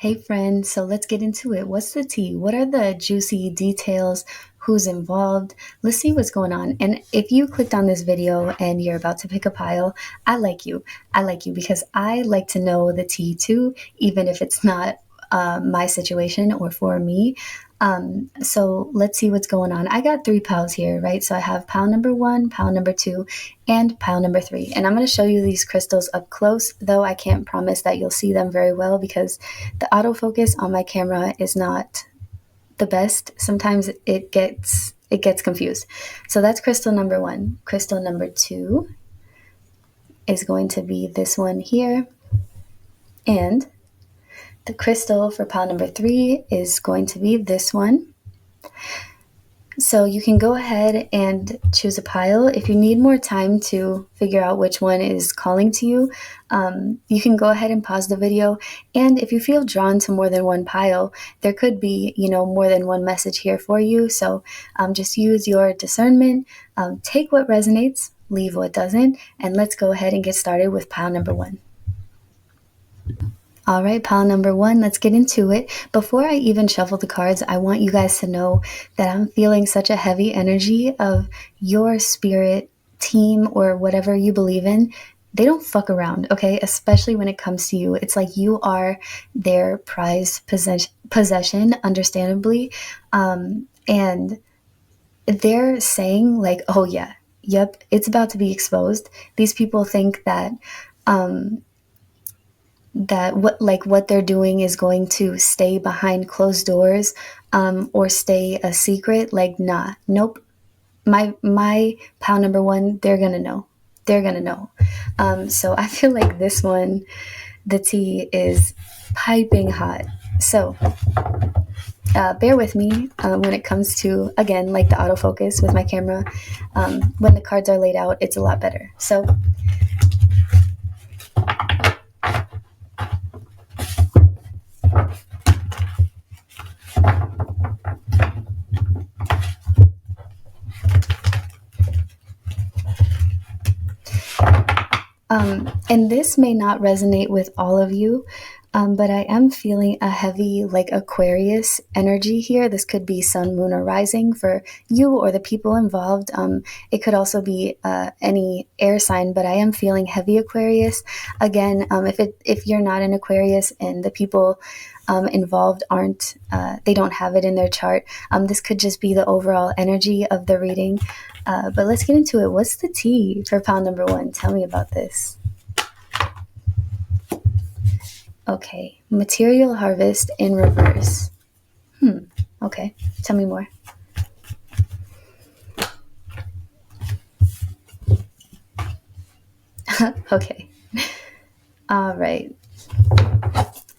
Hey friend, so let's get into it. What's the tea? What are the juicy details? Who's involved? Let's see what's going on. And if you clicked on this video and you're about to pick a pile, I like you. I like you because I like to know the tea too, even if it's not my situation or for me. So let's see what's going on. I got three piles here, right? So I have pile number one, pile number two, and pile number three. And I'm going to show you these crystals up close, though I can't promise that you'll see them very well because the autofocus on my camera is not the best. Sometimes it gets confused. So that's crystal number one. Crystal number two is going to be this one here. And the crystal for pile number three is going to be this one. So you can go ahead and choose a pile. If you need more time to figure out which one is calling to you, you can go ahead and pause the video. And if you feel drawn to more than one pile, there could be, more than one message here for you. So just use your discernment, take what resonates, leave what doesn't, and let's go ahead and get started with pile number one. All right, pile number one, let's get into it. Before I even shuffle the cards, I want you guys to know that I'm feeling such a heavy energy of your spirit team or whatever you believe in. They don't fuck around, okay? Especially when it comes to you. It's like you are their prized possession, understandably. And they're saying like, oh yeah, yep, it's about to be exposed. These people think that what they're doing is going to stay behind closed doors, or stay a secret. Like, nah, nope. My pile number one, they're gonna know. They're gonna know. So I feel like this one, the tea is piping hot. So bear with me when it comes to, again, like the autofocus with my camera. When the cards are laid out, it's a lot better. So and this may not resonate with all of you, but I am feeling a heavy, like Aquarius energy here. This could be sun, moon, or rising for you or the people involved. It could also be any air sign, but I am feeling heavy Aquarius. Again, if you're not an Aquarius and the people involved aren't, they don't have it in their chart, this could just be the overall energy of the reading. But let's get into it. What's the tea for pile number one? Tell me about this. Okay, material harvest in reverse. Okay, tell me more. Okay, all right.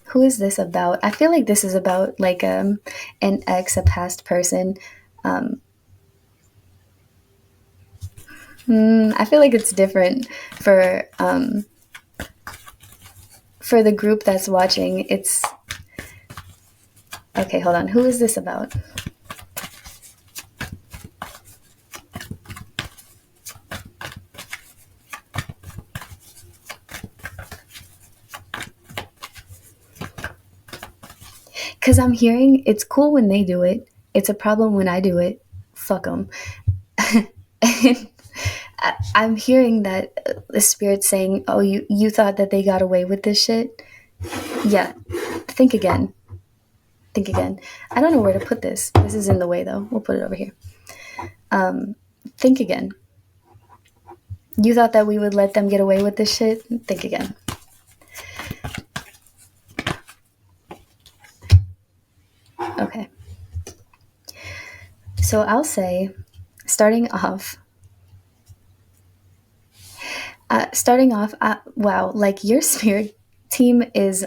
Who is this about? I feel like this is about like an ex, a past person. I feel like it's different for the group that's watching. It's okay. Hold on. Who is this about? Because I'm hearing it's cool when they do it. It's a problem when I do it. Fuck them. I'm hearing that the spirit's saying, oh, you thought that they got away with this shit? Yeah. Think again. Think again. I don't know where to put this. This is in the way, though. We'll put it over here. Think again. You thought that we would let them get away with this shit? Think again. Okay. So I'll say, starting off, wow, like your spirit team is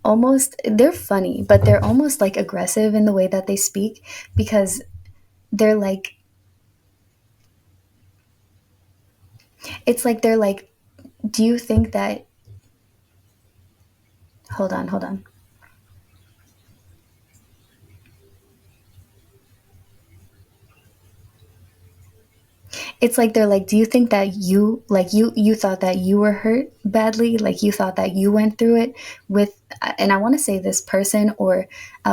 almost, they're funny, but they're almost like aggressive in the way that they speak, because they're like, it's like they're like, do you think that, hold on. it's like they're like, do you think that you like you thought that you were hurt badly, like you thought that you went through it with, and I want to say this person, or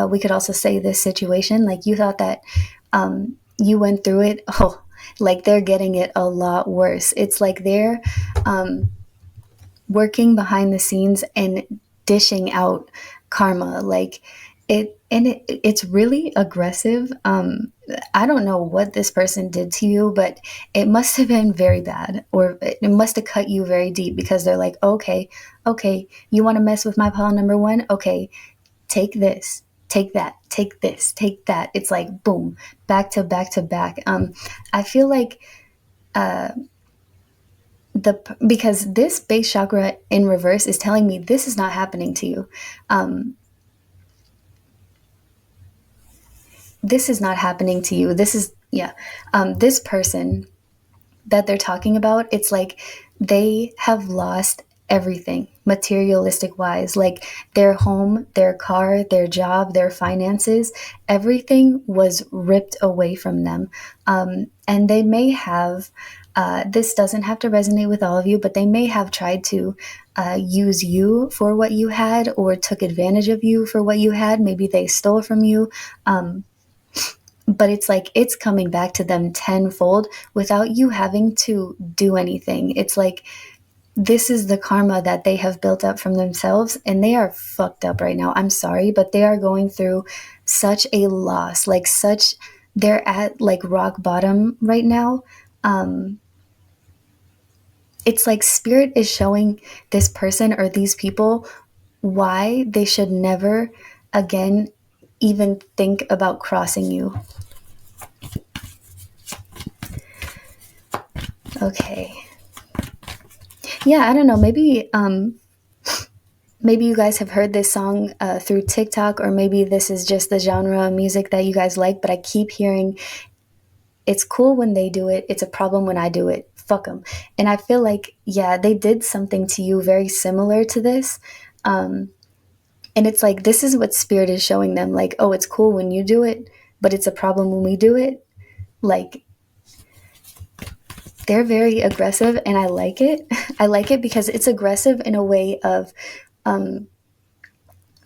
we could also say this situation, like you thought that you went through it. Oh, like they're getting it a lot worse. It's like they're working behind the scenes and dishing out karma, like it's really aggressive. I don't know what this person did to you, but it must have been very bad, or it must have cut you very deep, because they're like, okay, okay, you want to mess with my pile number one, okay, take this, take that, take this, take that. It's like boom, back to back to back. I feel like the because this base chakra in reverse is telling me this is not happening to you. This is not happening to you. This is, yeah. This person that they're talking about, it's like they have lost everything materialistic wise, like their home, their car, their job, their finances, everything was ripped away from them. And they may have, this doesn't have to resonate with all of you, but they may have tried to use you for what you had, or took advantage of you for what you had. Maybe they stole from you. But it's like it's coming back to them tenfold without you having to do anything. It's like this is the karma that they have built up from themselves, and they are fucked up right now. I'm sorry, but they are going through such a loss, like such, they're at like rock bottom right now. It's like spirit is showing this person or these people why they should never again even think about crossing you. Okay. Yeah, I don't know. Maybe you guys have heard this song through TikTok, or maybe this is just the genre of music that you guys like. But I keep hearing, "It's cool when they do it. It's a problem when I do it. Fuck them." And I feel like, yeah, they did something to you very similar to this. And it's like this is what spirit is showing them. Like, oh, it's cool when you do it, but it's a problem when we do it. Like, they're very aggressive, and I like it. I like it because it's aggressive in a way of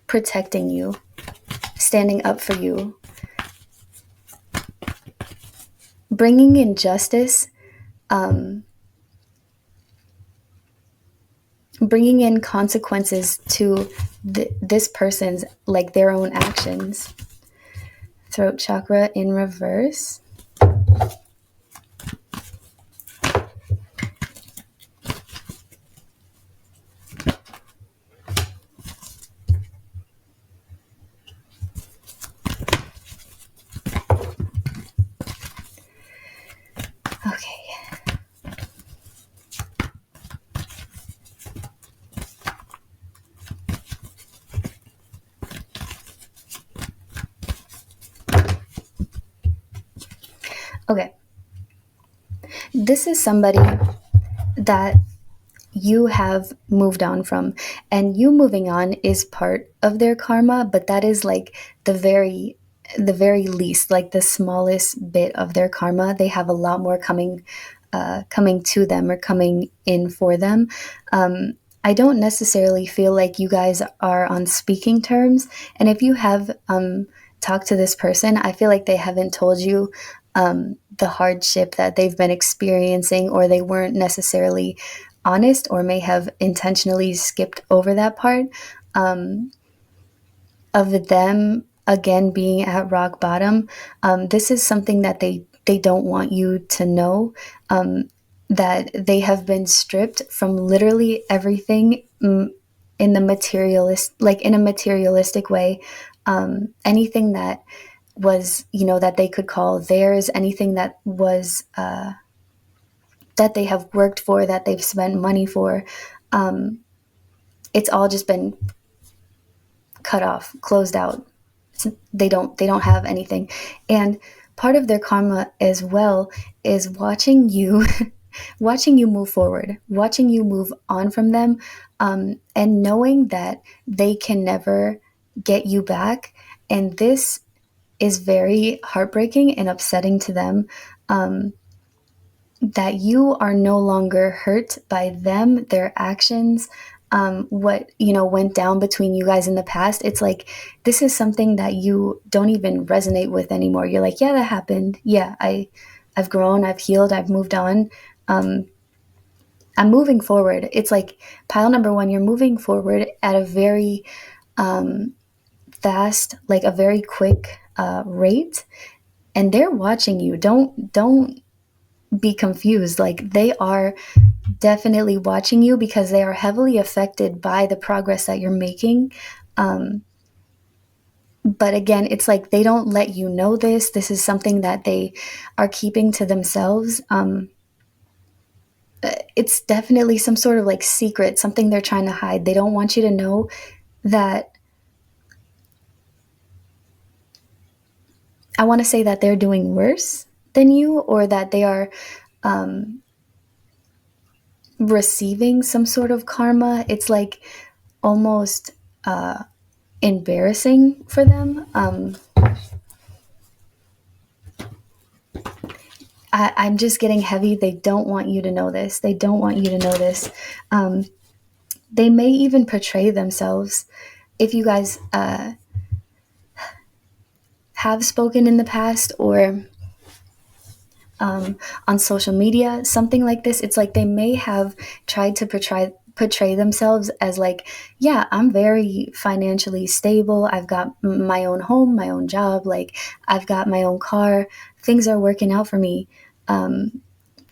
protecting you, standing up for you, bringing in justice, bringing in consequences to this person's, like their own actions. Throat chakra in reverse. Okay. This is somebody that you have moved on from, and you moving on is part of their karma, but that is like the very least, like the smallest bit of their karma. They have a lot more coming to them, or coming in for them. I don't necessarily feel like you guys are on speaking terms, and if you have talked to this person, I feel like they haven't told you the hardship that they've been experiencing, or they weren't necessarily honest, or may have intentionally skipped over that part of them again being at rock bottom. This is something that they don't want you to know, that they have been stripped from literally everything, in the materialist, like in a materialistic way. Anything that was, that they could call theirs, anything that was that they have worked for, that they've spent money for, it's all just been cut off, closed out. They don't have anything. And part of their karma as well is watching you watching you move forward, watching you move on from them, and knowing that they can never get you back. And this is very heartbreaking and upsetting to them. that you are no longer hurt by them, their actions, what went down between you guys in the past. It's like this is something that you don't even resonate with anymore. You're like, yeah, that happened. Yeah, I've grown, I've healed, I've moved on. I'm moving forward. It's like pile number one, you're moving forward at a very fast, like a very quick rate, and they're watching you. Don't be confused. Like they are definitely watching you because they are heavily affected by the progress that you're making. But again, it's like they don't let you know this. This is something that they are keeping to themselves. It's definitely some sort of like secret, something they're trying to hide. They don't want you to know that. I want to say that they're doing worse than you, or that they are receiving some sort of karma. It's like almost embarrassing for them. I'm just getting heavy. They don't want you to know this. They don't want you to know this. They may even portray themselves. If you guys have spoken in the past, or on social media, something like this, it's like they may have tried to portray themselves as like, yeah, I'm very financially stable. I've got my own home, my own job. Like I've got my own car. Things are working out for me.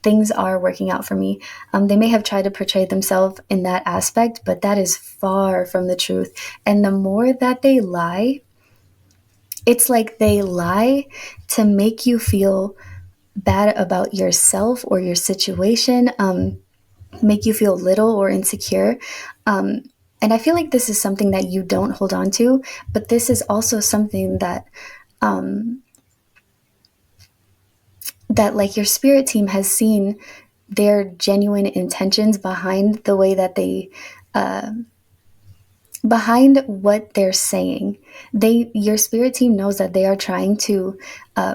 Things are working out for me. They may have tried to portray themselves in that aspect, but that is far from the truth. And the more that they lie, it's like they lie to make you feel bad about yourself or your situation, make you feel little or insecure. And I feel like this is something that you don't hold on to, but this is also something that that like your spirit team has seen their genuine intentions behind the way that they behind what they're saying. Your spirit team knows that they are trying to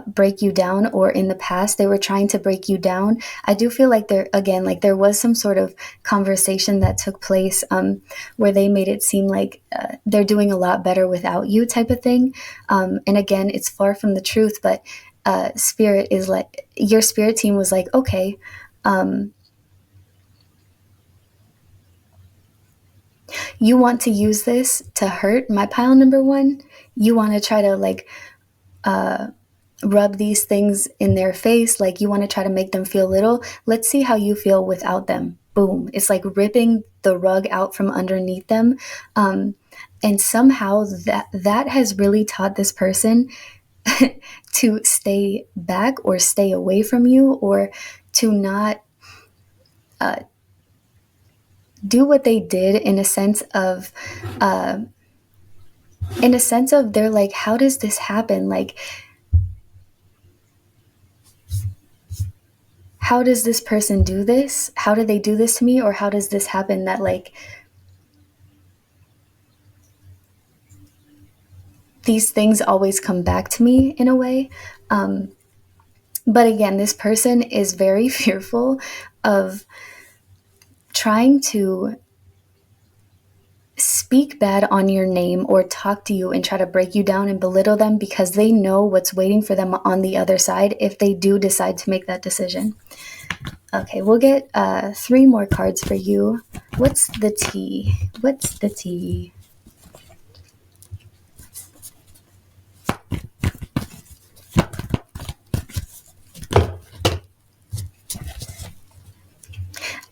break you down, or in the past they were trying to break you down. I do feel like there was some sort of conversation that took place where they made it seem like they're doing a lot better without you, type of thing. And again, it's far from the truth, but spirit is like, your spirit team was like, okay, you want to use this to hurt my pile number one. You want to try to like rub these things in their face. Like you want to try to make them feel little. Let's see how you feel without them. Boom. It's like ripping the rug out from underneath them. And somehow that has really taught this person to stay back or stay away from you, or to not do what they did, in a sense of they're like, how does this happen? Like, how does this person do this? How do they do this to me? Or how does this happen that like these things always come back to me in a way? But again, this person is very fearful of trying to speak bad on your name or talk to you and try to break you down and belittle them, because they know what's waiting for them on the other side if they do decide to make that decision. Okay, we'll get 3 more cards for you. What's the tea? What's the tea?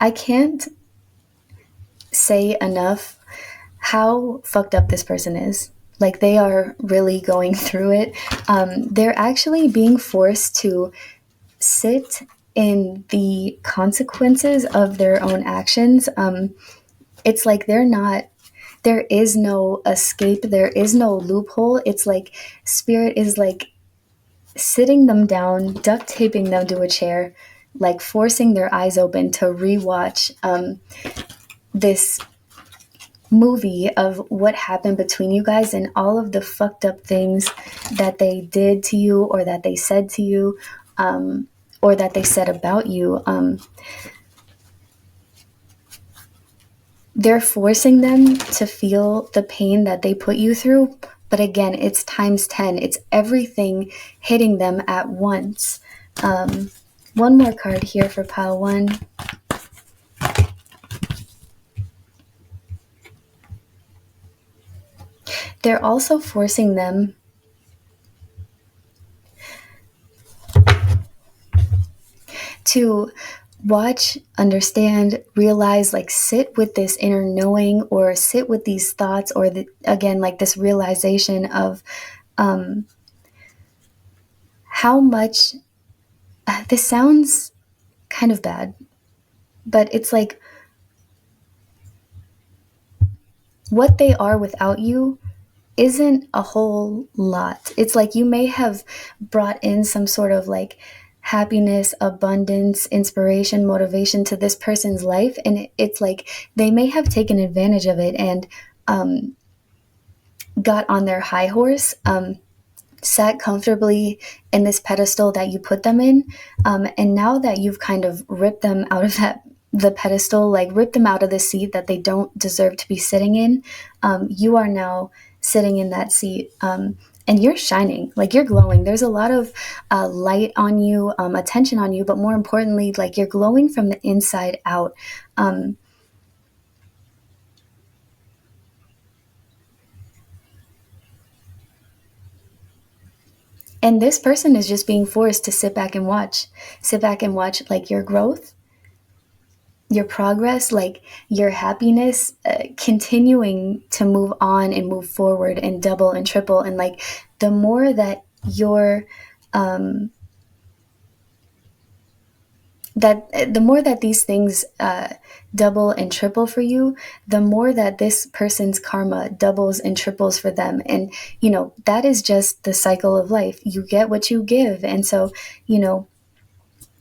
I can't say enough how fucked up this person is. Like, they are really going through it. They're actually being forced to sit in the consequences of their own actions. It's like there is no escape, there is no loophole. It's like spirit is like sitting them down, duct taping them to a chair, like forcing their eyes open to rewatch this movie of what happened between you guys and all of the fucked up things that they did to you, or that they said to you, or that they said about you, they're forcing them to feel the pain that they put you through. But again, it's times 10. It's everything hitting them at once. One more card here for pile 1. They're also forcing them to watch, understand, realize, like sit with this inner knowing, or sit with these thoughts, or again, like this realization of how much this sounds kind of bad, but it's like what they are without you isn't a whole lot. It's like you may have brought in some sort of like happiness, abundance, inspiration, motivation to this person's life, and it's like they may have taken advantage of it and got on their high horse, sat comfortably in this pedestal that you put them in, and now that you've kind of ripped them out of the pedestal, like ripped them out of the seat that they don't deserve to be sitting in, you are now sitting in that seat, and you're shining, like you're glowing. There's a lot of light on you, attention on you, but more importantly, like you're glowing from the inside out. And this person is just being forced to sit back and watch, like your growth, your progress, like your happiness, continuing to move on and move forward and double and triple. And like the more that you're, the more that these things double and triple for you, the more that this person's karma doubles and triples for them. And, you know, that is just the cycle of life. You get what you give. And so, you know,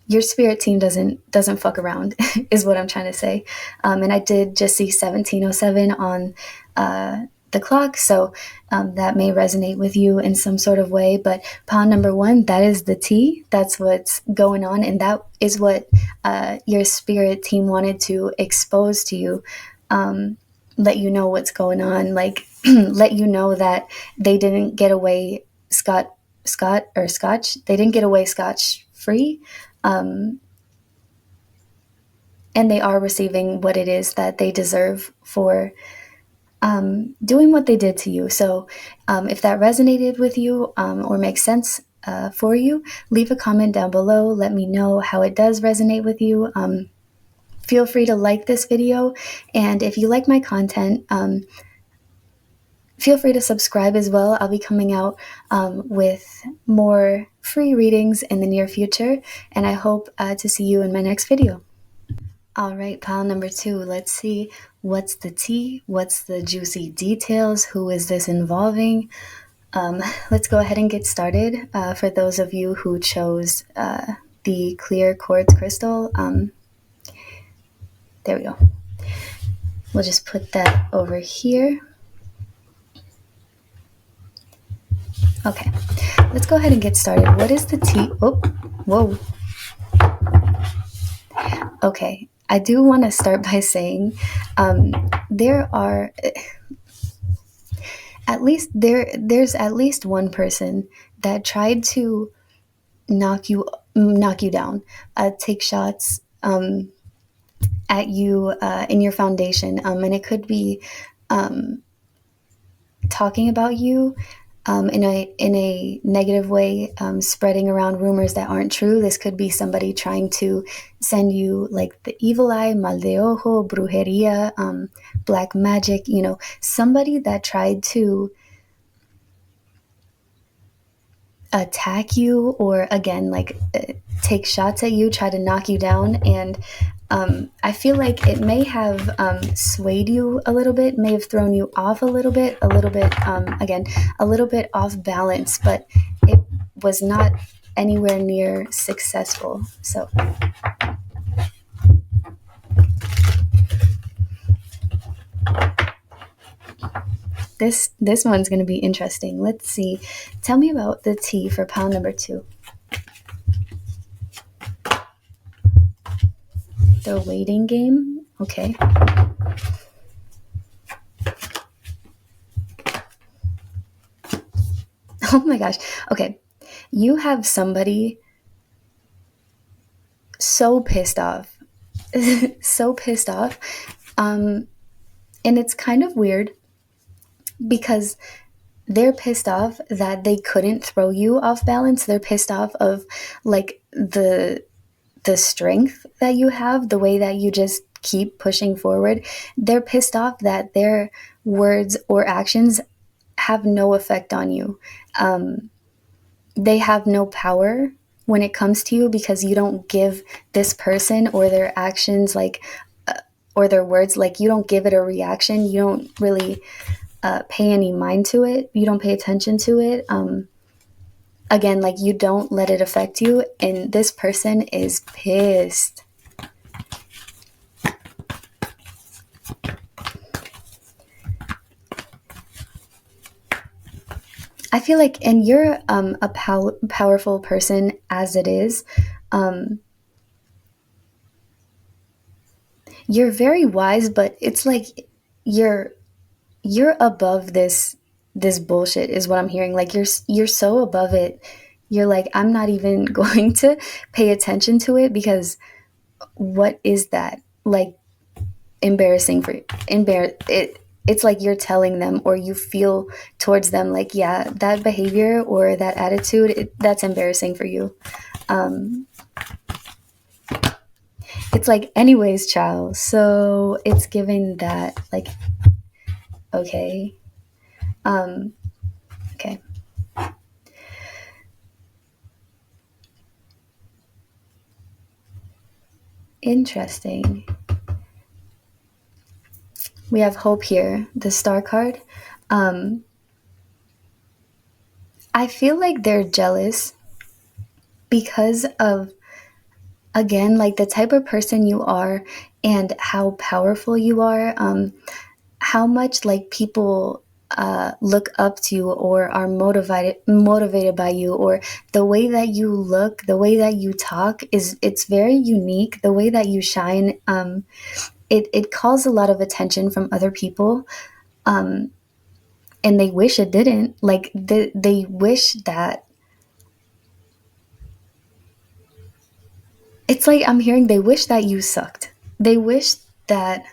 your spirit team doesn't fuck around is what I'm trying to say. And I did just see 1707 on the clock, so that may resonate with you in some sort of way. But pound number 1, that is the tea. That's what's going on, and that is what your spirit team wanted to expose to you. Let you know what's going on, like let you know that they didn't get away scotch. They didn't get away scotch free. And they are receiving what it is that they deserve for doing what they did to you. So if that resonated with you or makes sense for you, leave a comment down below. Let me know how it does resonate with you. Feel free to like this video. And if you like my content, feel free to subscribe as well. I'll be coming out with more free readings in the near future, and I hope to see you in my next video. All right, pile number 2. Let's see what's the tea, what's the juicy details, who is this involving? Let's go ahead and get started. For those of you who chose the clear quartz crystal, there we go. We'll just put that over here. Okay, let's go ahead and get started. What is the tea? Oh, whoa. Okay, I do want to start by saying there are there's at least one person that tried to knock you down, take shots at you in your foundation, and it could be talking about you in a negative way, spreading around rumors that aren't true. This could be somebody trying to send you like the evil eye, mal de ojo, brujeria, black magic, you know, somebody that tried to attack you, or again, like take shots at you, try to knock you down. And I feel like it may have swayed you a little bit, may have thrown you off a little bit, again, a little bit off balance, but it was not anywhere near successful. So this one's going to be interesting. Let's see. Tell me about the tea for pile number 2. a waiting game. Okay. Oh my gosh. Okay. You have somebody so pissed off. So pissed off. And it's kind of weird because they're pissed off that they couldn't throw you off balance. They're pissed off of like the strength that you have, the way that you just keep pushing forward. They're pissed off that their words or actions have no effect on you. They have no power when it comes to you because you don't give this person or their actions like or their words, like you don't give it a reaction. You don't really pay any mind to it. You don't pay attention to it. Again, like you don't let it affect you, and this person is pissed. I feel like, and you're a powerful person as it is. You're very wise, but it's like you're you're above this bullshit is what I'm hearing. Like you're so above it. You're like, I'm not even going to pay attention to it because what is that? Like embarrassing for it's like you're telling them or you feel towards them like, yeah, that behavior or that attitude, that's embarrassing for you. It's like, anyways, child, so it's given that like, okay, okay, interesting. We have hope here, the star card. I feel like they're jealous because of, again, like the type of person you are and how powerful you are, how much like people look up to you or are motivated by you, or the way that you look, the way that you talk it's very unique. The way that you shine, it calls a lot of attention from other people, and they wish it didn't. Like they wish that, it's like I'm hearing they wish that you sucked. They wish that,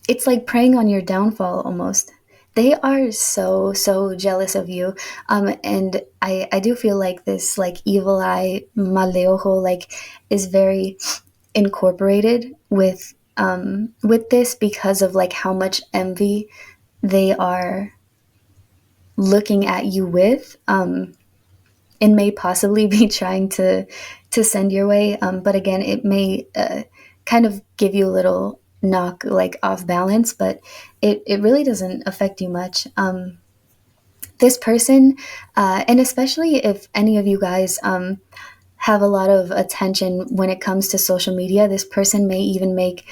it's like preying on your downfall almost. They are so jealous of you, and I do feel like this like evil eye mal de ojo like is very incorporated with this because of like how much envy they are looking at you with, and may possibly be trying to send your way. But again, it may kind of give you a little knock like off balance, but it really doesn't affect you much. This person, and especially if any of you guys have a lot of attention when it comes to social media, this person may even make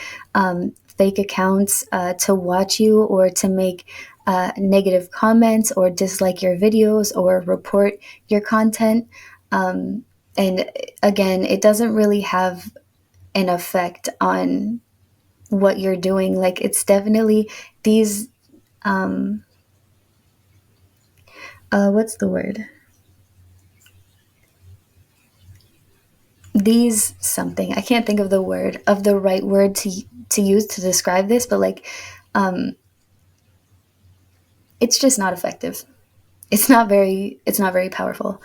fake accounts to watch you or to make negative comments or dislike your videos or report your content. And again, it doesn't really have an effect on what you're doing. Like it's definitely these, what's the word? These something, I can't think of the right word to use to describe this, but like it's just not effective. It's not very powerful,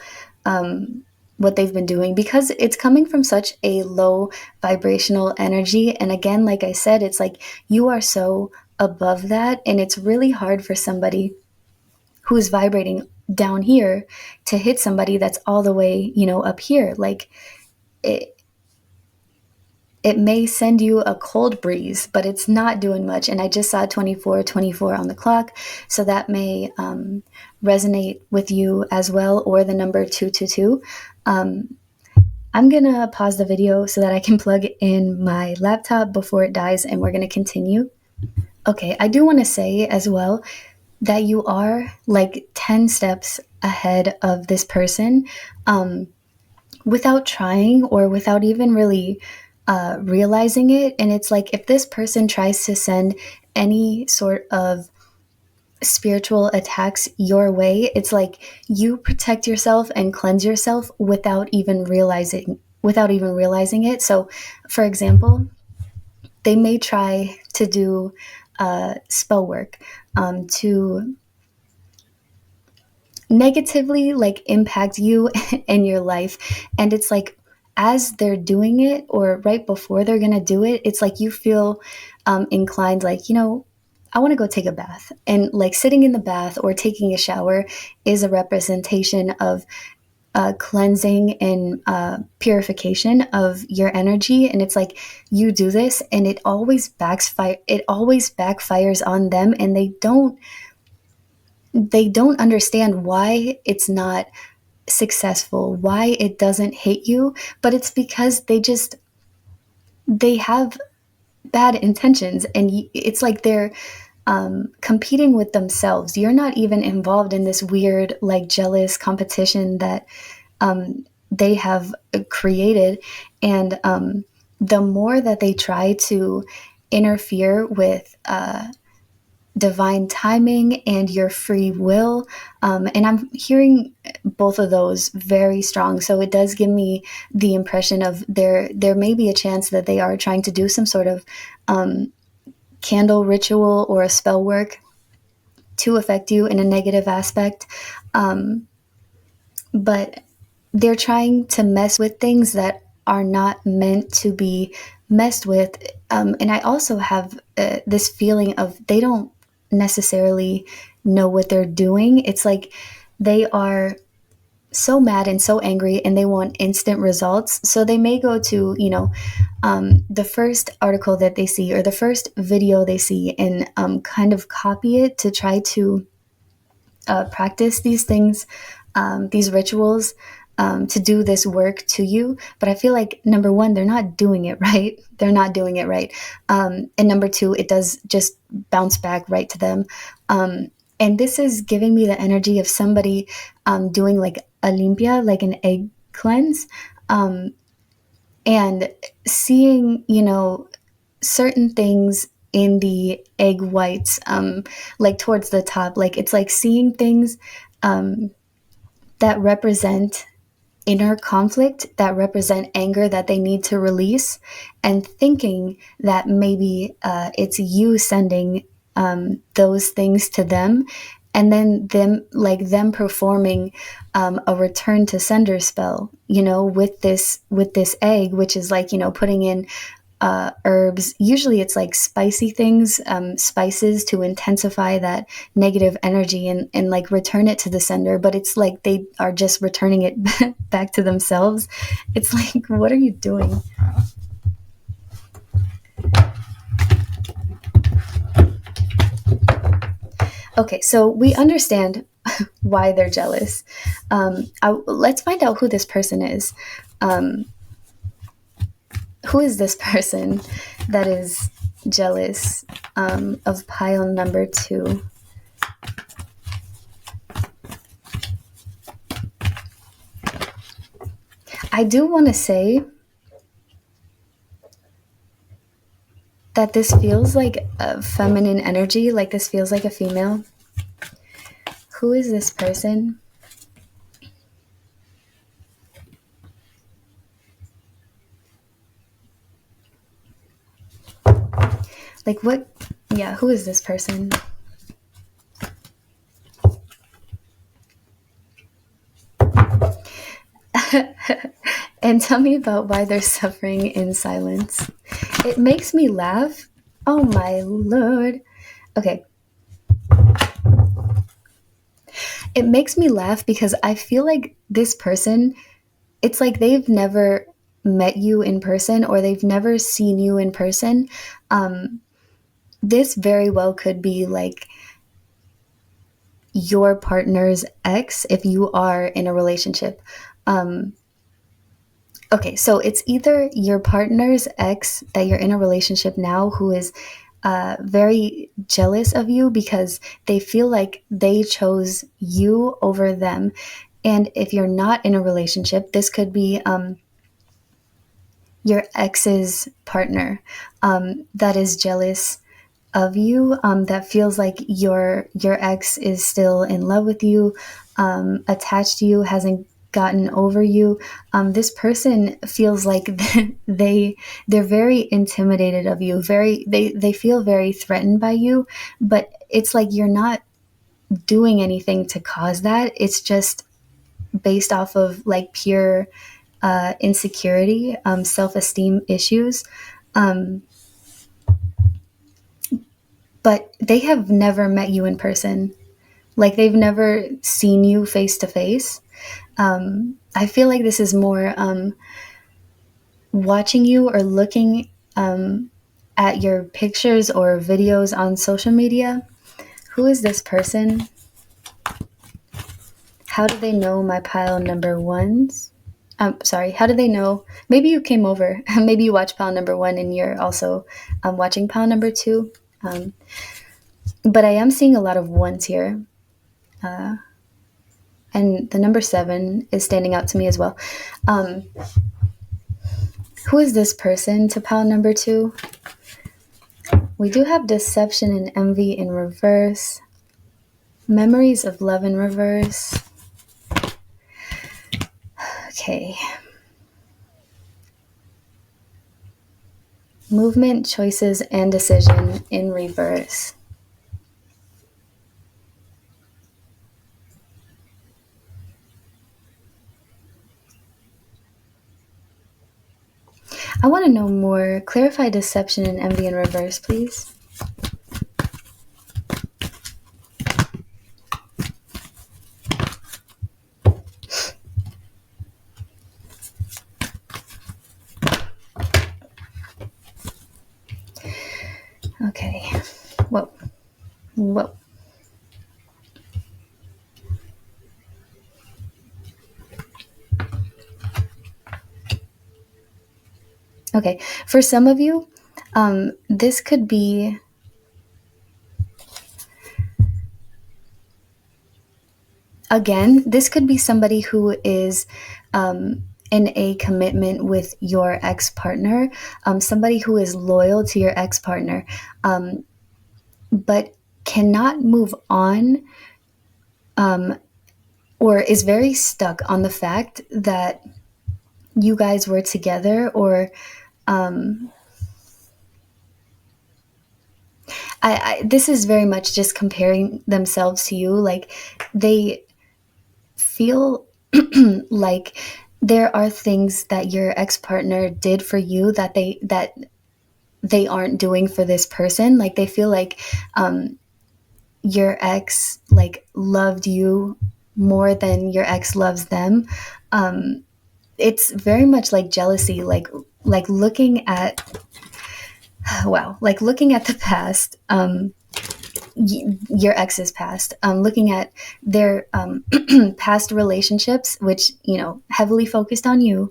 what they've been doing, because it's coming from such a low vibrational energy. And again, like I said, it's like you are so above that, and it's really hard for somebody who's vibrating down here to hit somebody that's all the way, up here. Like it, it may send you a cold breeze, but it's not doing much. And I just saw 2424 on the clock, so that may resonate with you as well, or the number 222. I'm gonna pause the video so that I can plug in my laptop before it dies, and we're gonna continue. Okay, I do want to say as well that you are like 10 steps ahead of this person. without trying or without even really realizing it. And it's like if this person tries to send any sort of spiritual attacks your way, it's like you protect yourself and cleanse yourself without even realizing it. So, for example, they may try to do spell work to negatively like impact you and your life. And it's like as they're doing it or right before they're gonna do it, it's like you feel inclined, like, I want to go take a bath. And like sitting in the bath or taking a shower is a representation of cleansing and purification of your energy. And it's like you do this and it always backfires on them, and they don't understand why it's not successful, why it doesn't hit you. But it's because they have bad intentions, and it's like they're competing with themselves. You're not even involved in this weird, like, jealous competition that they have created. And the more that they try to interfere with divine timing and your free will, and I'm hearing both of those very strong, so it does give me the impression of there may be a chance that they are trying to do some sort of candle ritual or a spell work to affect you in a negative aspect. But they're trying to mess with things that are not meant to be messed with. And I also have this feeling of they don't necessarily know what they're doing. It's like they are so mad and so angry and they want instant results. So they may go to, the first article that they see or the first video they see and kind of copy it to try to practice these things, these rituals, to do this work to you. But I feel like, number one, they're not doing it right. They're not doing it right. And number two, it does just bounce back right to them. And this is giving me the energy of somebody doing like a limpia, like an egg cleanse, and seeing, certain things in the egg whites, like towards the top. Like it's like seeing things that represent inner conflict, that represent anger that they need to release, and thinking that maybe it's you sending those things to them, and then them performing a return to sender spell, with this egg, which is like, putting in herbs. Usually it's like spicy things, spices to intensify that negative energy and like return it to the sender. But it's like they are just returning it back to themselves. It's like, what are you doing? Okay, so we understand why they're jealous. Let's find out who this person is. Who is this person that is jealous of pile number 2? I do want to say that this feels like a feminine energy, like this feels like a female. Who is this person? Like what? Yeah, who is this person? And tell me about why they're suffering in silence. It makes me laugh. Oh my lord. Okay. It makes me laugh because I feel like this person, it's like they've never met you in person or they've never seen you in person. This very well could be like your partner's ex if you are in a relationship. Okay, so it's either your partner's ex that you're in a relationship now who is very jealous of you because they feel like they chose you over them. And if you're not in a relationship, this could be your ex's partner that is jealous of you, that feels like your ex is still in love with you, attached to you, hasn't gotten over you. This person feels like they're very intimidated of you, they feel very threatened by you, but it's like you're not doing anything to cause that. It's just based off of like pure insecurity, self-esteem issues. Um, but they have never met you in person. Like they've never seen you face to face. I feel like this is more watching you or looking at your pictures or videos on social media. Who is this person? How do they know my pile number ones? Sorry, how do they know? Maybe you came over. Maybe you watched pile number one and you're also watching pile number two. But I am seeing a lot of ones here. And the number 7 is standing out to me as well. Who is this person to pile number 2? We do have deception and envy in reverse. Memories of love in reverse. Okay. Movement, choices, and decision in reverse. I want to know more. Clarify deception and envy in reverse, please. Okay. Whoa. Whoa. Okay. For some of you, this could be again, this could be somebody who is in a commitment with your ex partner, somebody who is loyal to your ex partner, but cannot move on, or is very stuck on the fact that you guys were together, or this is very much just comparing themselves to you. Like they feel like there are things that your ex-partner did for you that they aren't doing for this person. Like they feel like your ex like loved you more than your ex loves them. It's very much like jealousy, like looking at wow, like looking at the past, your ex's past, looking at their past relationships, which, you know, heavily focused on you,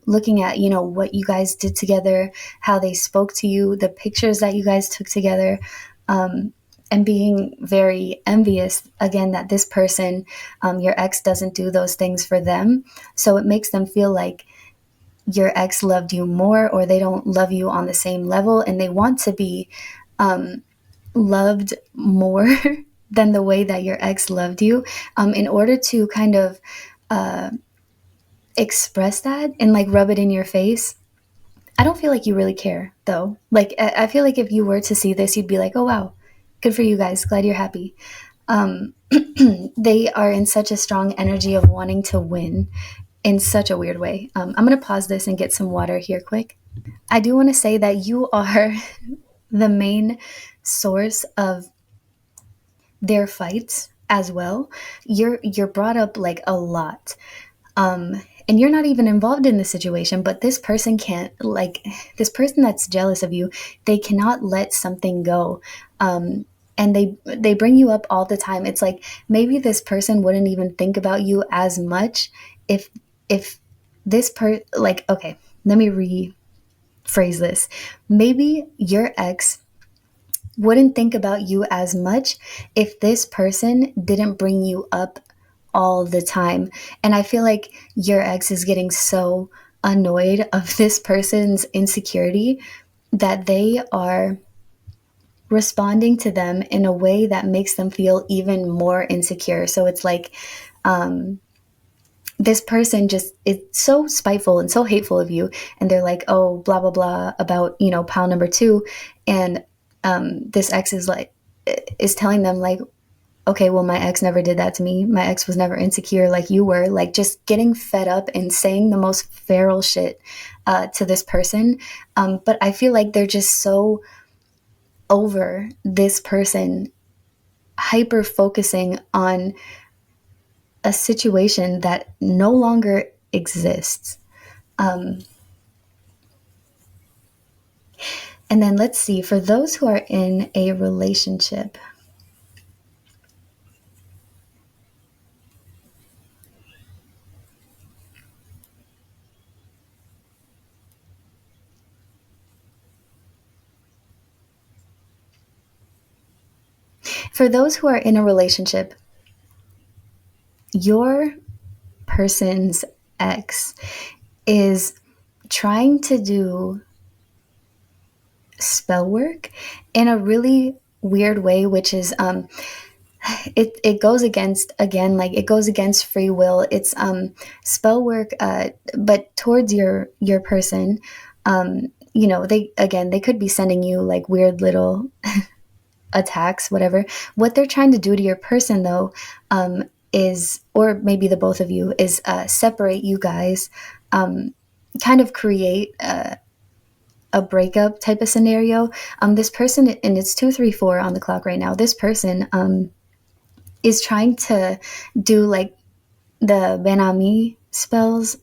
looking at, you know, what you guys did together, how they spoke to you, the pictures that you guys took together, and being very envious, again, that this person, your ex, doesn't do those things for them. So it makes them feel like your ex loved you more, or they don't love you on the same level, and they want to be loved more than the way that your ex loved you, in order to kind of express that and like rub it in your face. I don't feel like you really care though. Like I feel like if you were to see this, you'd be like, oh wow, good for you guys, glad you're happy. They are in such a strong energy of wanting to win in such a weird way. I'm going to pause this and get some water here quick. I do want to say that you are the main source of their fights as well. You're brought up like a lot. And you're not even involved in the situation, but this person can't, like, this person that's jealous of you, they cannot let something go. And they bring you up all the time. It's like maybe this person wouldn't even think about you as much if this like, okay, let me rephrase this. Maybe your ex wouldn't think about you as much if this person didn't bring you up all the time. And I feel like your ex is getting so annoyed of this person's insecurity that they are responding to them in a way that makes them feel even more insecure. So it's like, this person just is so spiteful and so hateful of you, and they're like, oh, blah blah blah about, you know, pile number two. And this ex is like, is telling them like, okay, well, my ex never did that to me, my ex was never insecure like you were, like just getting fed up and saying the most feral shit to this person. But I feel like they're just so over this person hyper focusing on a situation that no longer exists. And then let's see, for those who are in a relationship, for those who are in a relationship, your person's ex is trying to do spell work in a really weird way, which is it goes against, again, like it goes against free will. It's spell work, but towards your person. You know, they could be sending you like weird little attacks, whatever. What they're trying to do to your person, though, is, or maybe the both of you, is separate you guys, kind of create a breakup type of scenario. This person, and it's 2:34 on the clock right now. This person is trying to do like the Benami spells,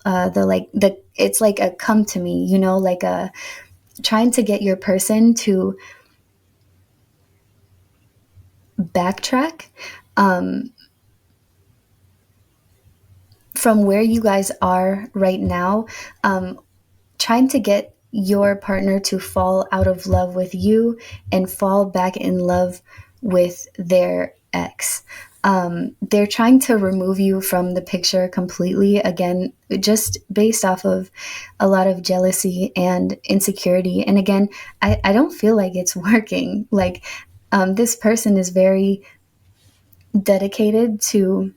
it's like a come to me, you know, like a trying to get your person to backtrack from where you guys are right now, trying to get your partner to fall out of love with you and fall back in love with their ex. They're trying to remove you from the picture completely, again, just based off of a lot of jealousy and insecurity. And again, I don't feel like it's working. Like, this person is very dedicated to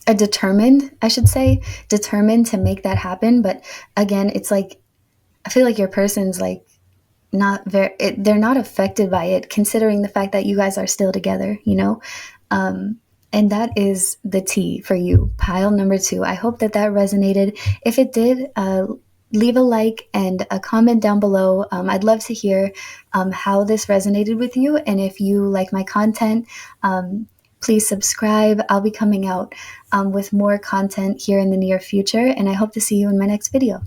determined to make that happen. But again, it's like, I feel like your person's like not they're not affected by it, considering the fact that you guys are still together, you know. And that is the tea for you, pile number two. I hope that resonated. If it did, leave a like and a comment down below. I'd love to hear how this resonated with you, and if you like my content, please subscribe. I'll be coming out with more content here in the near future, and I hope to see you in my next video.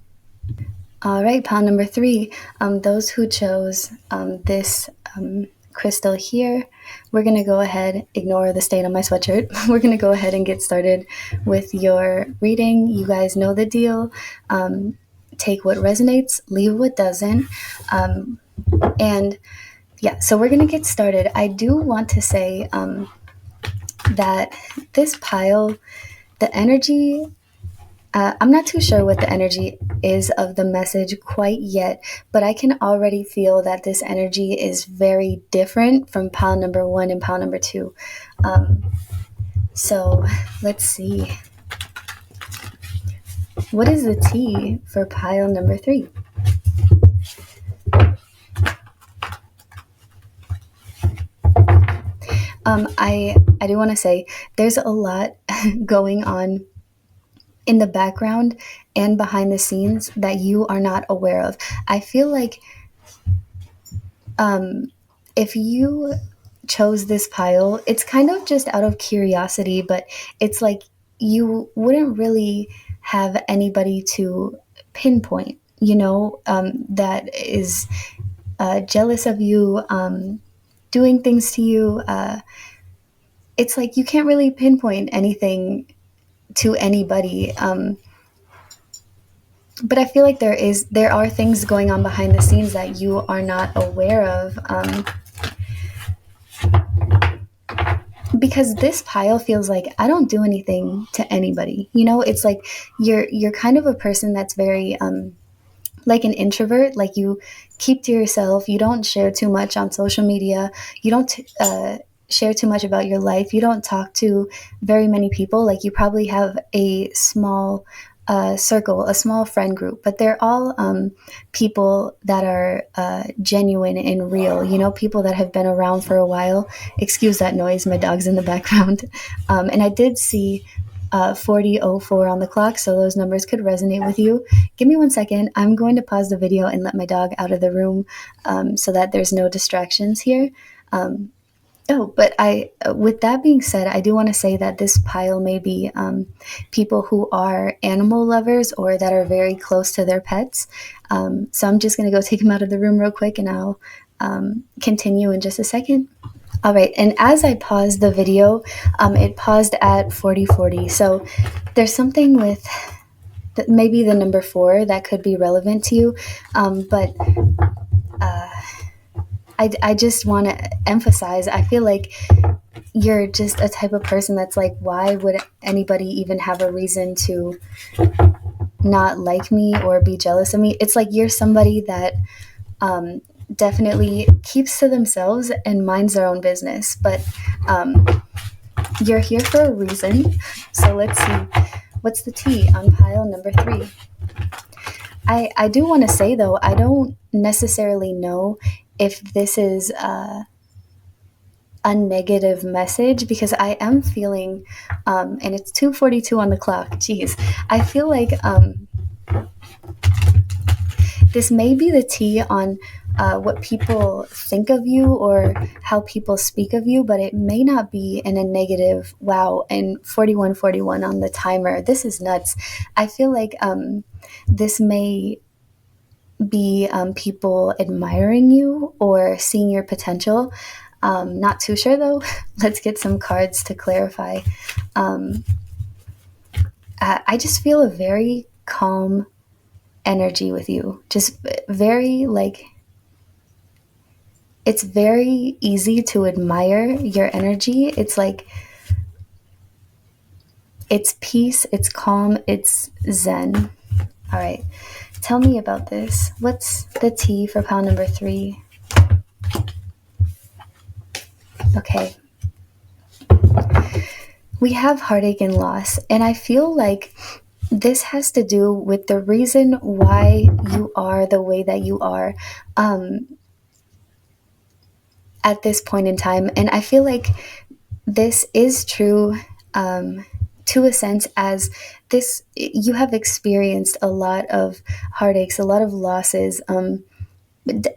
All right, pile number three, those who chose this crystal here, we're going to go ahead, ignore the stain on my sweatshirt. We're going to go ahead and get started with your reading. You guys know the deal. Take what resonates, leave what doesn't. And yeah, so we're going to get started. I do want to say that this pile, the energy, I'm not too sure what the energy is of the message quite yet, but I can already feel that this energy is very different from pile number one and pile number two. So let's see. What is the tea for pile number three? I do want to say there's a lot going on in the background and behind the scenes that you are not aware of. I feel like if you chose this pile, it's kind of just out of curiosity, but it's like you wouldn't really have anybody to pinpoint, you know, that is jealous of you, doing things to you. It's like you can't really pinpoint anything to anybody. But I feel like there are things going on behind the scenes that you are not aware of. because this pile feels like I don't do anything to anybody. You know, it's like you're kind of a person that's very like an introvert. Like you keep to yourself. You don't share too much on social media. You don't share too much about your life. You don't talk to very many people. Like you probably have a small circle, a small friend group, but they're all people that are genuine and real. You know, people that have been around for a while. Excuse that noise. My dog's in the background. And I did see 4004 on the clock, so those numbers could resonate with you. Give me 1 second. I'm going to pause the video and let my dog out of the room so that there's no distractions here. But with that being said, I do want to say that this pile may be people who are animal lovers or that are very close to their pets. So I'm just going to go take them out of the room real quick and I'll continue in just a second. All right, and as I paused the video, it paused at 4040. So there's something with maybe the number 4 that could be relevant to you, but I just want to emphasize, I feel like you're just a type of person that's like, why would anybody even have a reason to not like me or be jealous of me? It's like you're somebody that definitely keeps to themselves and minds their own business, but you're here for a reason. So let's see, what's the tea on pile number 3? I do want to say though, I don't necessarily know if this is a negative message, because I am feeling, and it's 2:42 on the clock. Jeez, I feel like this may be the tea on what people think of you or how people speak of you, but it may not be in a negative. Wow, and 4141 on the timer. This is nuts. I feel like this may be people admiring you or seeing your potential. Not too sure though. Let's get some cards to clarify. I just feel a very calm energy with you. Just very like, it's very easy to admire your energy. It's like, it's peace, it's calm, it's zen. All right. Tell me about this. What's the tea for pile number 3? Okay. We have heartache and loss, and I feel like this has to do with the reason why you are the way that you are at this point in time. And I feel like this is true to a sense, as this, you have experienced a lot of heartaches, a lot of losses,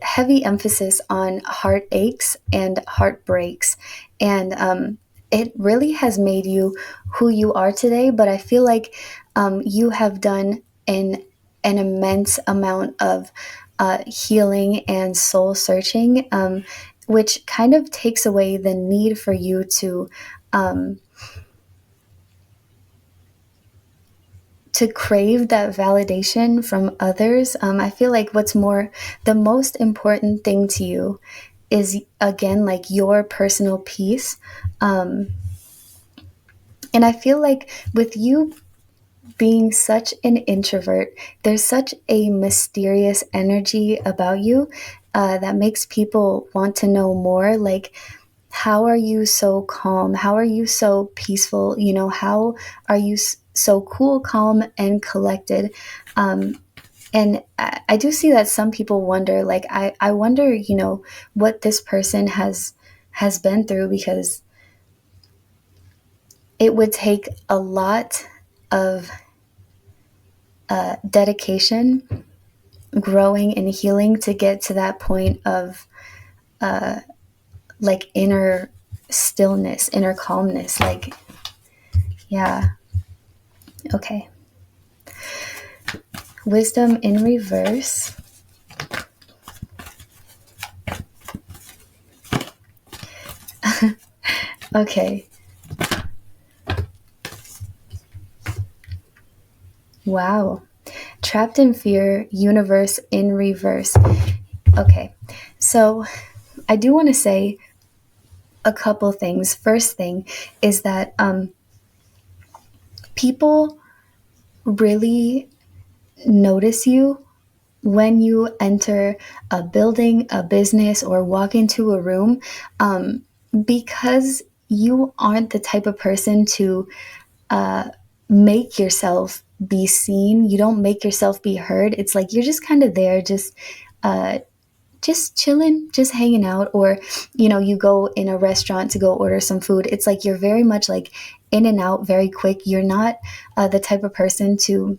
heavy emphasis on heartaches and heartbreaks, and it really has made you who you are today. But I feel like you have done an immense amount of healing and soul searching, which kind of takes away the need for you to crave that validation from others. I feel like the most important thing to you is, again, like your personal peace. And I feel like with you being such an introvert, there's such a mysterious energy about you that makes people want to know more. Like, how are you so calm? How are you so peaceful? You know, how are you so cool, calm, and collected? And I do see that some people wonder, like, I wonder, you know, what this person has been through, because it would take a lot of dedication, growing, and healing to get to that point of like inner stillness, inner calmness. Like, yeah. Okay. Wisdom in reverse. Okay. Wow. Trapped in fear, universe in reverse. Okay. So I do want to say, a couple things. First thing is that people really notice you when you enter a building, a business, or walk into a room, because you aren't the type of person to make yourself be seen. You don't make yourself be heard. It's like you're just kind of there, just chilling, just hanging out. Or you go in a restaurant to go order some food. It's like you're very much like in and out, very quick. You're not the type of person to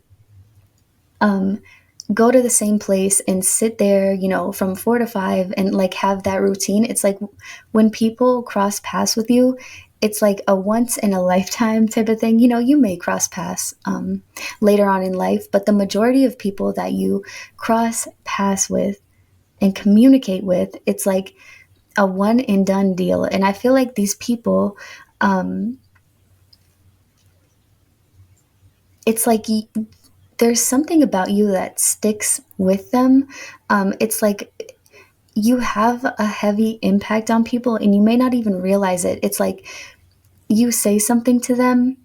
go to the same place and sit there, from 4 to 5 and like have that routine. It's like when people cross paths with you, it's like a once in a lifetime type of thing. You may cross paths later on in life, but the majority of people that you cross paths with and communicate with, it's like a one and done deal. And I feel like these people, it's like there's something about you that sticks with them. It's like you have a heavy impact on people and you may not even realize it. It's like you say something to them.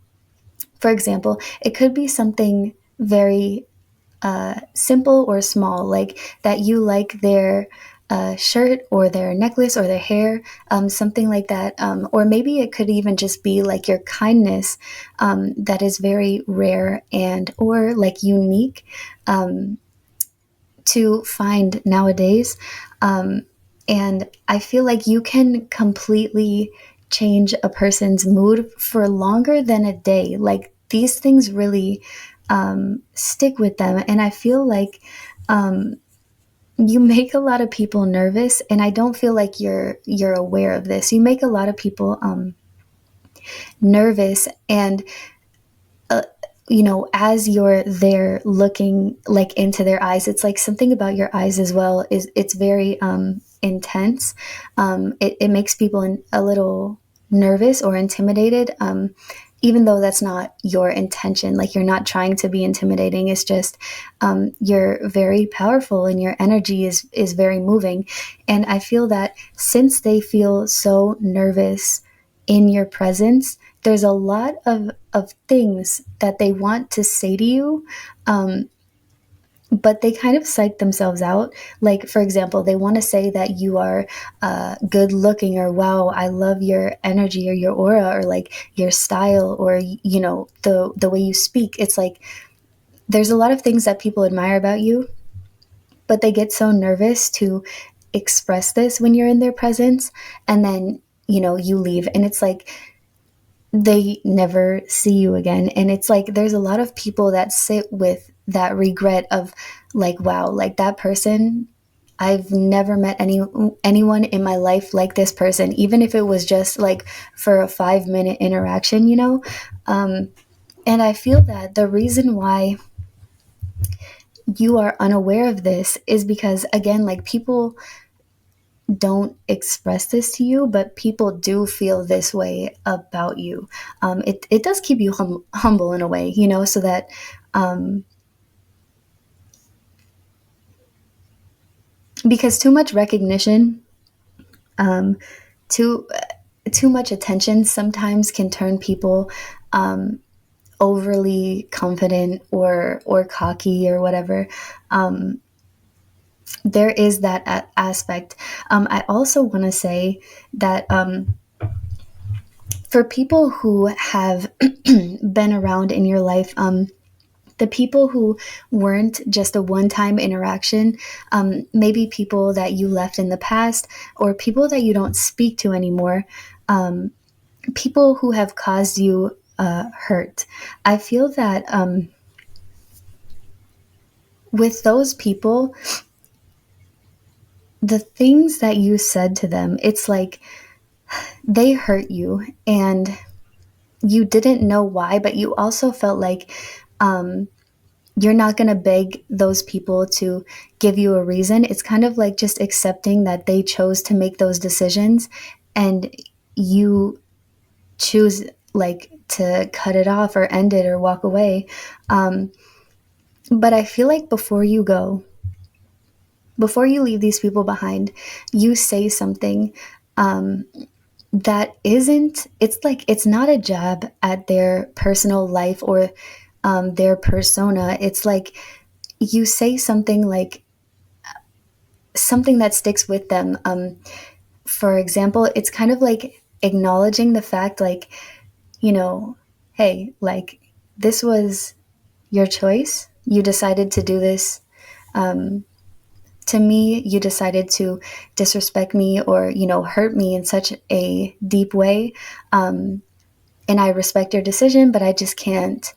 For example, it could be something very simple or small, like that you like their shirt or their necklace or their hair, something like that. Or maybe it could even just be like your kindness, that is very rare and or like unique to find nowadays. And I feel like you can completely change a person's mood for longer than a day. Like these things really stick with them. And I feel like you make a lot of people nervous, and I don't feel like you're aware of this. You make a lot of people nervous, and as you're there looking like into their eyes, it's like something about your eyes as well is it's very intense. It makes people a little nervous or intimidated, even though that's not your intention. Like you're not trying to be intimidating. It's just you're very powerful and your energy is very moving. And I feel that since they feel so nervous in your presence, there's a lot of things that they want to say to you, but they kind of psych themselves out. Like, for example, they want to say that you are good looking, or wow, I love your energy or your aura, or like your style, or the way you speak. It's like there's a lot of things that people admire about you, but they get so nervous to express this when you're in their presence, and then you leave, and it's like they never see you again. And it's like there's a lot of people that sit with that regret of like, wow, like that person, I've never met anyone in my life like this person, even if it was just like for a 5-minute interaction. And I feel that the reason why you are unaware of this is because, again, like people don't express this to you, but people do feel this way about you. It does keep you humble in a way, so that because too much recognition, too too much attention sometimes can turn people overly confident or cocky or whatever. There is that aspect. I also want to say that for people who have been around in your life, the people who weren't just a one-time interaction, maybe people that you left in the past or people that you don't speak to anymore, people who have caused you hurt. I feel that with those people, the things that you said to them, it's like they hurt you and you didn't know why, but you also felt like you're not going to beg those people to give you a reason. It's kind of like just accepting that they chose to make those decisions and you choose like to cut it off or end it or walk away. But I feel like before you go, before you leave these people behind, you say something that isn't, it's like, it's not a jab at their personal life or their persona. It's like you say something like something that sticks with them. For example, it's kind of like acknowledging the fact, like, you know, hey, like, this was your choice. You decided to do this to me. You decided to disrespect me or, hurt me in such a deep way. And I respect your decision, but I just can't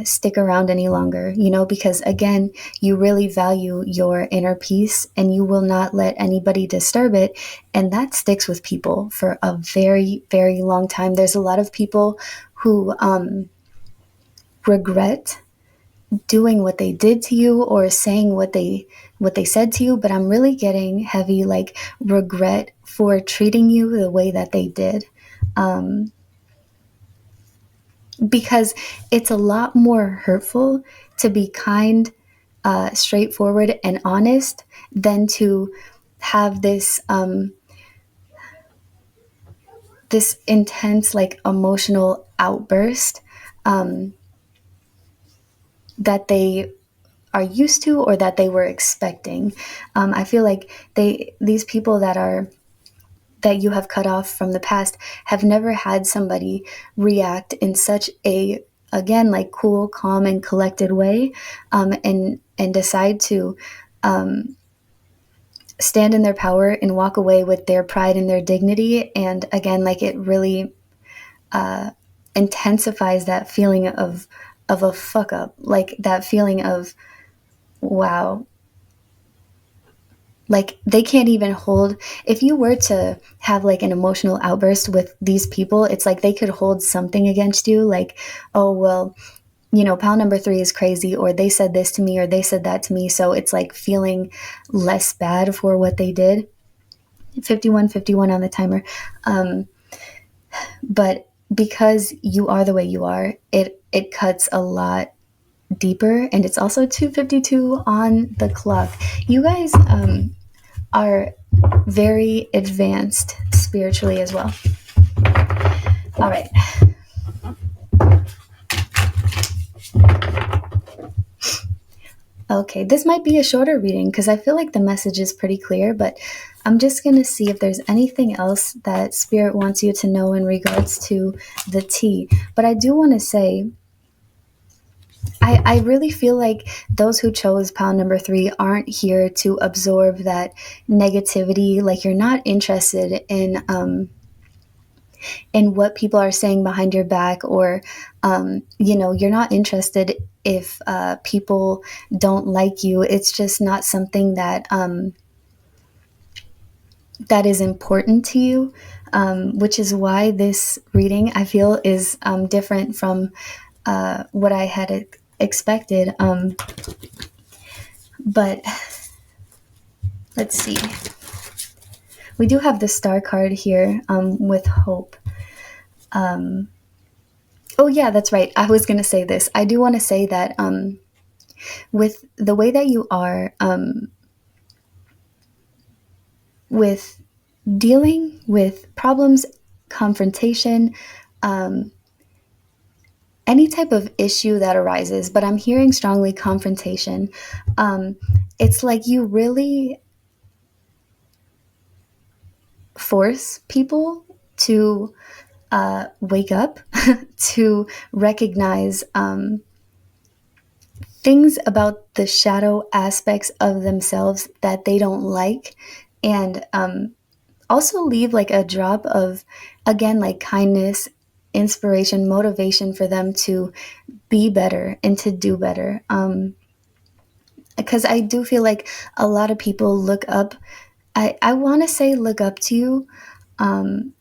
stick around any longer, because again, you really value your inner peace and you will not let anybody disturb it. And that sticks with people for a very, very long time. There's a lot of people who regret doing what they did to you or saying what they said to you, but I'm really getting heavy like regret for treating you the way that they did. Because it's a lot more hurtful to be kind, straightforward, and honest than to have this intense, like, emotional outburst that they are used to or that they were expecting. I feel like these people that you have cut off from the past have never had somebody react in such a, again, like, cool, calm, and collected way, and decide to stand in their power and walk away with their pride and their dignity. And again, like, it really intensifies that feeling of a fuck up, like that feeling of, wow, like, they can't even hold, if you were to have like an emotional outburst with these people, it's like they could hold something against you, like, oh, well, pal number 3 is crazy, or they said this to me, or they said that to me. So it's like feeling less bad for what they did. 51 on the timer. But because you are the way you are, it cuts a lot deeper. And it's also 2:52 on the clock. You guys are very advanced spiritually as well. All right. Okay, this might be a shorter reading because I feel like the message is pretty clear, but I'm just going to see if there's anything else that Spirit wants you to know in regards to the tea. But I do want to say, I really feel like those who chose pile number 3 aren't here to absorb that negativity. Like, you're not interested in what people are saying behind your back, or you're not interested if people don't like you. It's just not something that that is important to you, which is why this reading, I feel, is different from what I had expected. But let's see. We do have the star card here with hope. Oh, yeah, that's right. I was going to say this. I do want to say that with the way that you are, with dealing with problems, confrontation, any type of issue that arises, but I'm hearing strongly confrontation. It's like you really force people to wake up, to recognize things about the shadow aspects of themselves that they don't like, and also leave like a drop of, again, like kindness, inspiration, motivation for them to be better and to do better. Because I do feel like a lot of people look up, I want to say look up to you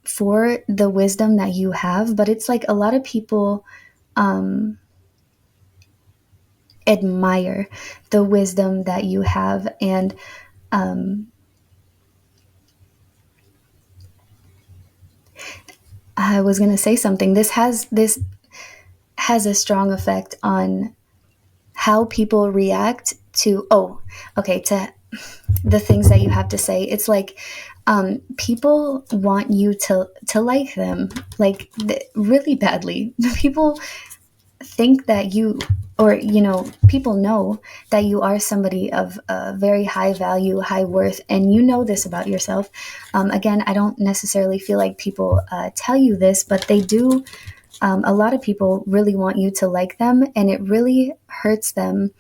for the wisdom that you have, but it's like a lot of people admire the wisdom that you have. And I was going to say something. This has a strong effect on how people react to, to the things that you have to say. It's like people want you to like them, like really badly. People think that you, or people know that you are somebody of very high value, high worth, and you know this about yourself. Again, I don't necessarily feel like people tell you this, but they do. A lot of people really want you to like them, and it really hurts them,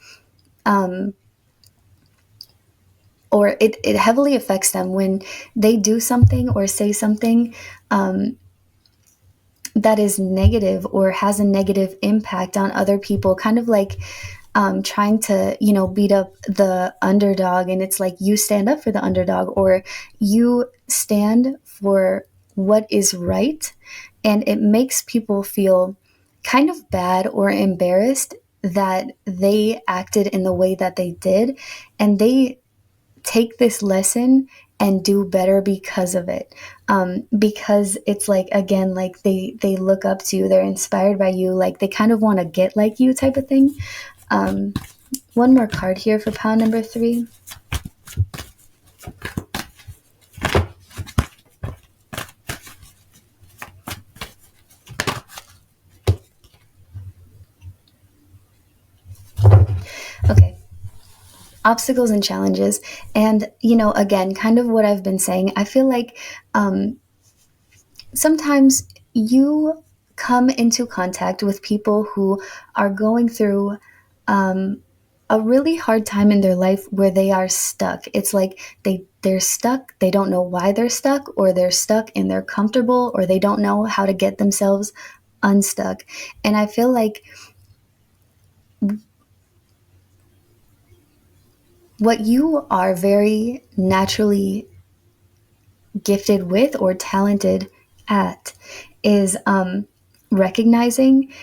or it heavily affects them when they do something or say something that is negative or has a negative impact on other people, kind of like trying to, beat up the underdog. And it's like you stand up for the underdog, or you stand for what is right. And it makes people feel kind of bad or embarrassed that they acted in the way that they did. And they take this lesson and do better because of it, because it's like, again, like they look up to you, they're inspired by you, like they kind of want to get like you type of thing. One more card here for pile number 3. Okay, obstacles and challenges. And again, kind of what I've been saying, I feel like sometimes you come into contact with people who are going through a really hard time in their life where they are stuck. It's like they're stuck, they don't know why they're stuck, or they're stuck and they're comfortable, or they don't know how to get themselves unstuck. And I feel like what you are very naturally gifted with or talented at is recognizing,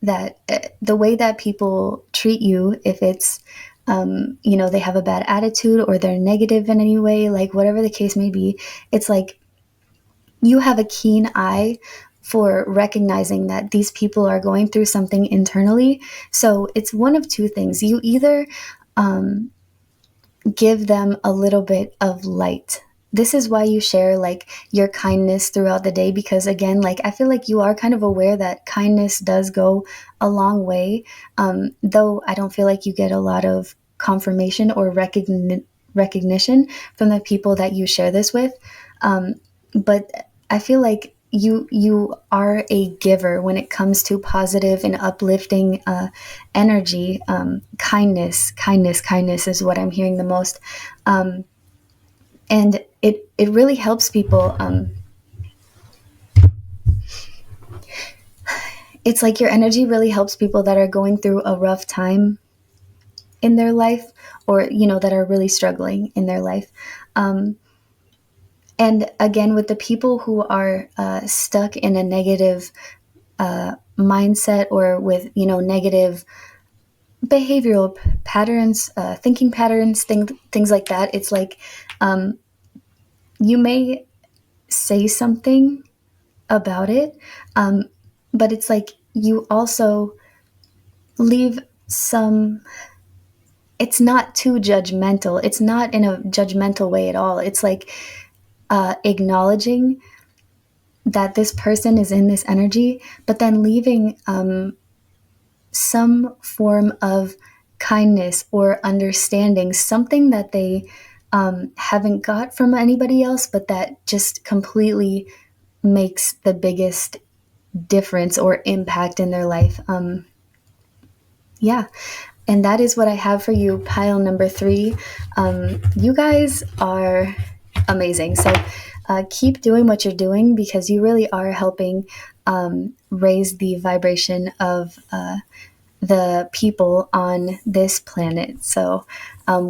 that the way that people treat you, if it's, they have a bad attitude or they're negative in any way, like whatever the case may be, it's like you have a keen eye for recognizing that these people are going through something internally. So it's one of two things. You either give them a little bit of light. This is why you share like your kindness throughout the day, because again, like I feel like you are kind of aware that kindness does go a long way, though I don't feel like you get a lot of confirmation or recognition from the people that you share this with. But I feel like you are a giver when it comes to positive and uplifting energy. Kindness is what I'm hearing the most, and it really helps people. It's like your energy really helps people that are going through a rough time in their life, or that are really struggling in their life. And again, with the people who are stuck in a negative mindset, or with negative behavioral patterns, thinking patterns, things like that, it's like you may say something about it, but it's like you also leave some. It's not too judgmental. It's not in a judgmental way at all. It's like acknowledging that this person is in this energy, but then leaving some form of kindness or understanding, something that they haven't got from anybody else, but that just completely makes the biggest difference or impact in their life. Yeah. And that is what I have for you, pile number 3. You guys are amazing. So keep doing what you're doing, because you really are helping raise the vibration of the people on this planet. So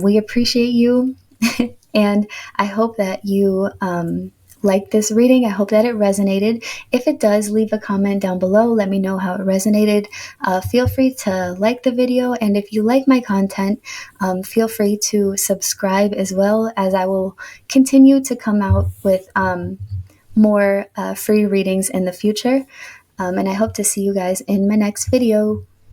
we appreciate you. And I hope that you like this reading. I hope that it resonated. If it does, leave a comment down below. Let me know how it resonated. Feel free to like the video. And if you like my content, feel free to subscribe as well, as I will continue to come out with more free readings in the future. And I hope to see you guys in my next video.